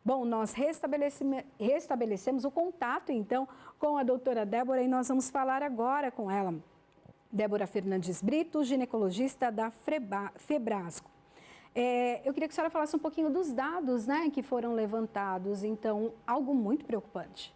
Bom, nós restabelecemos o contato, então, com a doutora Débora e nós vamos falar agora com ela. Débora Fernandes Brito, ginecologista da Febrasco. Eu queria que a senhora falasse um pouquinho dos dados, né, que foram levantados, então, algo muito preocupante.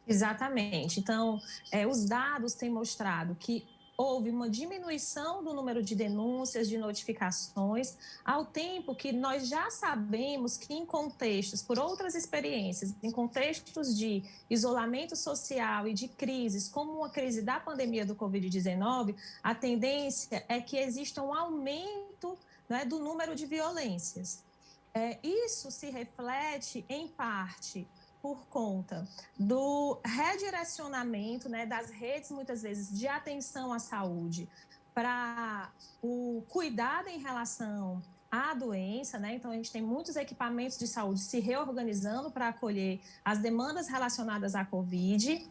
Exatamente. Então, os dados têm mostrado que houve uma diminuição do número de denúncias, de notificações, ao tempo que nós já sabemos que em contextos, por outras experiências, em contextos de isolamento social e de crises, como uma crise da pandemia do Covid-19, a tendência é que exista um aumento, né, do número de violências. Isso se reflete, em parte, por conta do redirecionamento, né, das redes, muitas vezes, de atenção à saúde para o cuidado em relação à doença, né? Então, a gente tem muitos equipamentos de saúde se reorganizando para acolher as demandas relacionadas à Covid,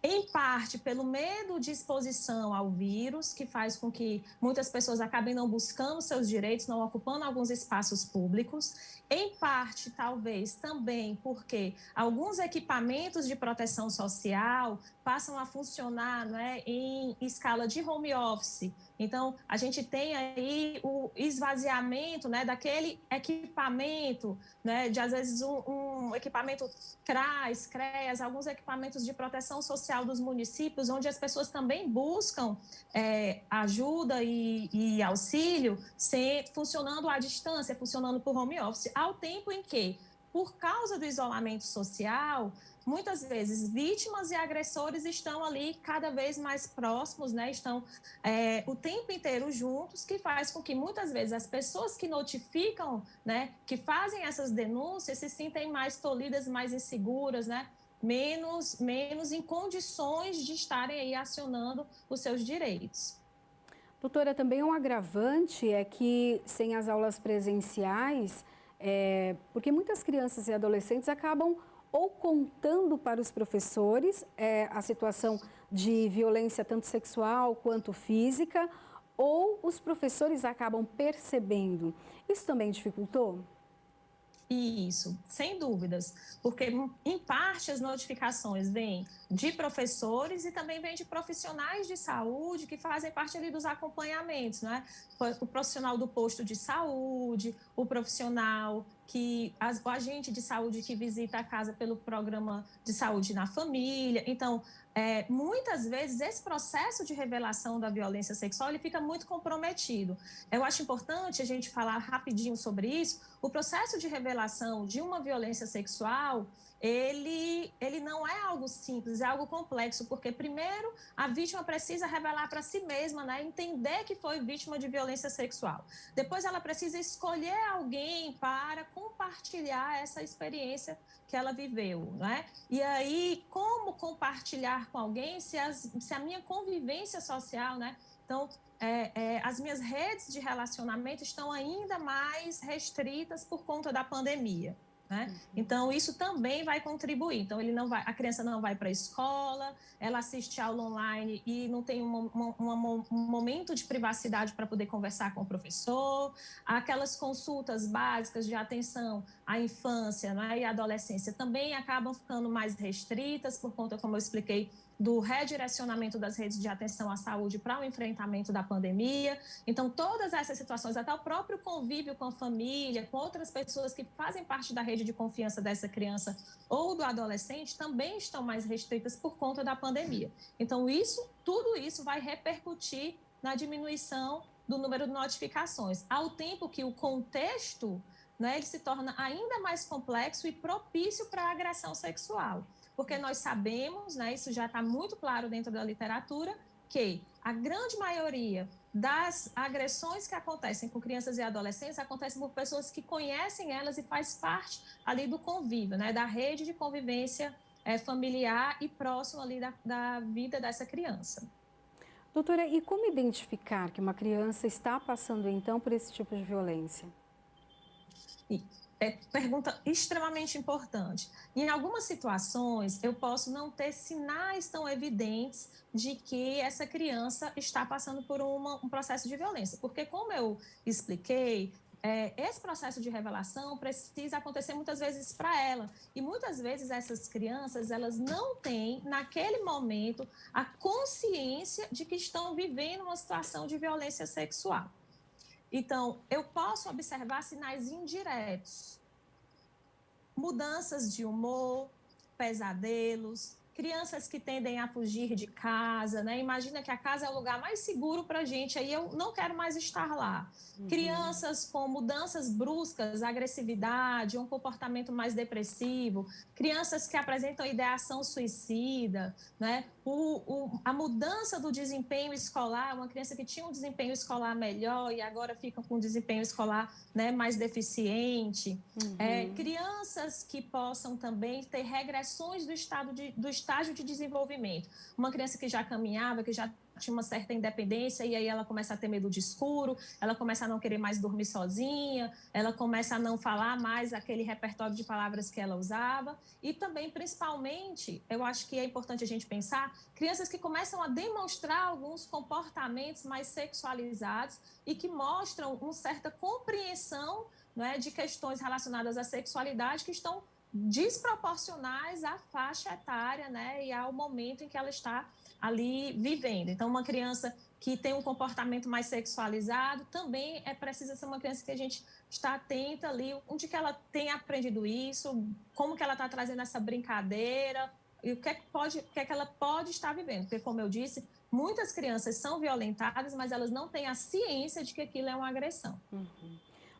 em parte pelo medo de exposição ao vírus, que faz com que muitas pessoas acabem não buscando seus direitos, não ocupando alguns espaços públicos, em parte, talvez, também porque alguns equipamentos de proteção social passam a funcionar, né, em escala de home office. Então, a gente tem aí o esvaziamento, né, daquele equipamento, né, de às vezes um equipamento CRAS, alguns equipamentos de proteção social dos municípios, onde as pessoas também buscam ajuda e auxílio, funcionando à distância, funcionando por home office, ao tempo em que, por causa do isolamento social, muitas vezes vítimas e agressores estão ali cada vez mais próximos, né? Estão o tempo inteiro juntos, que faz com que muitas vezes as pessoas que notificam, né, que fazem essas denúncias, se sentem mais tolhidas, mais inseguras, né? Menos em condições de estarem aí acionando os seus direitos. Doutora, também um agravante é que sem as aulas presenciais, porque muitas crianças e adolescentes acabam ou contando para os professores a situação de violência tanto sexual quanto física, ou os professores acabam percebendo. Isso também dificultou? Isso, sem dúvidas, porque em parte as notificações vêm de professores e também vêm de profissionais de saúde que fazem parte ali dos acompanhamentos, né? O profissional do posto de saúde, o profissional o agente de saúde que visita a casa pelo programa de saúde na família. Então, muitas vezes esse processo de revelação da violência sexual ele fica muito comprometido. Eu acho importante a gente falar rapidinho sobre isso. O processo de revelação de uma violência sexual, ele não é algo simples, é algo complexo, porque primeiro a vítima precisa revelar para si mesma, né, entender que foi vítima de violência sexual. Depois ela precisa escolher alguém para compartilhar essa experiência que ela viveu, né? E aí, como compartilhar com alguém se a minha convivência social, né? Então, as minhas redes de relacionamento estão ainda mais restritas por conta da pandemia, né? Então, isso também vai contribuir. Então, a criança não vai para a escola, ela assiste aula online e não tem um momento de privacidade para poder conversar com o professor. Aquelas consultas básicas de atenção à infância, né, e à adolescência também acabam ficando mais restritas por conta, como eu expliquei, do redirecionamento das redes de atenção à saúde para o enfrentamento da pandemia. Então, todas essas situações, até o próprio convívio com a família, com outras pessoas que fazem parte da rede de confiança dessa criança ou do adolescente, também estão mais restritas por conta da pandemia. Então, tudo isso vai repercutir na diminuição do número de notificações, ao tempo que o contexto, né, ele se torna ainda mais complexo e propício para a agressão sexual. Porque nós sabemos, né, isso já está muito claro dentro da literatura, que a grande maioria das agressões que acontecem com crianças e adolescentes acontecem por pessoas que conhecem elas e faz parte ali do convívio, né, da rede de convivência familiar e próximo ali da vida dessa criança. Doutora, e como identificar que uma criança está passando, então, por esse tipo de violência? Pergunta extremamente importante. Em algumas situações, eu posso não ter sinais tão evidentes de que essa criança está passando por um processo de violência. Porque, como eu expliquei, esse processo de revelação precisa acontecer muitas vezes para ela. E muitas vezes essas crianças, elas não têm, naquele momento, a consciência de que estão vivendo uma situação de violência sexual. Então, eu posso observar sinais indiretos. Mudanças de humor, pesadelos, crianças que tendem a fugir de casa, né? Imagina que a casa é o lugar mais seguro para a gente, aí eu não quero mais estar lá. Crianças com mudanças bruscas, agressividade, um comportamento mais depressivo, crianças que apresentam ideação suicida, né? A mudança do desempenho escolar, uma criança que tinha um desempenho escolar melhor e agora fica com um desempenho escolar, né, mais deficiente. Crianças que possam também ter regressões do estágio de desenvolvimento. Uma criança que já caminhava, que já tinha uma certa independência e aí ela começa a ter medo de escuro, ela começa a não querer mais dormir sozinha, ela começa a não falar mais aquele repertório de palavras que ela usava e também, principalmente, eu acho que é importante a gente pensar, crianças que começam a demonstrar alguns comportamentos mais sexualizados e que mostram uma certa compreensão, né, de questões relacionadas à sexualidade que estão desproporcionais à faixa etária, né, e ao momento em que ela está ali vivendo. Então, uma criança que tem um comportamento mais sexualizado também precisa ser uma criança que a gente está atenta ali, onde que ela tem aprendido isso, como que ela está trazendo essa brincadeira e o que é que ela pode estar vivendo. Porque, como eu disse, muitas crianças são violentadas, mas elas não têm a ciência de que aquilo é uma agressão.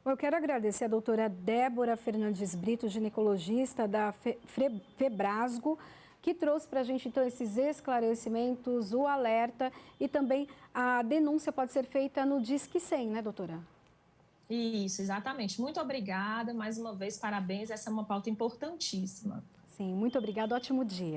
Eu quero agradecer a doutora Débora Fernandes Brito, ginecologista da Febrasgo, que trouxe para a gente, então, esses esclarecimentos, o alerta e também a denúncia pode ser feita no Disque 100, né, doutora? Isso, exatamente. Muito obrigada. Mais uma vez, parabéns. Essa é uma pauta importantíssima. Sim, muito obrigada. Ótimo dia.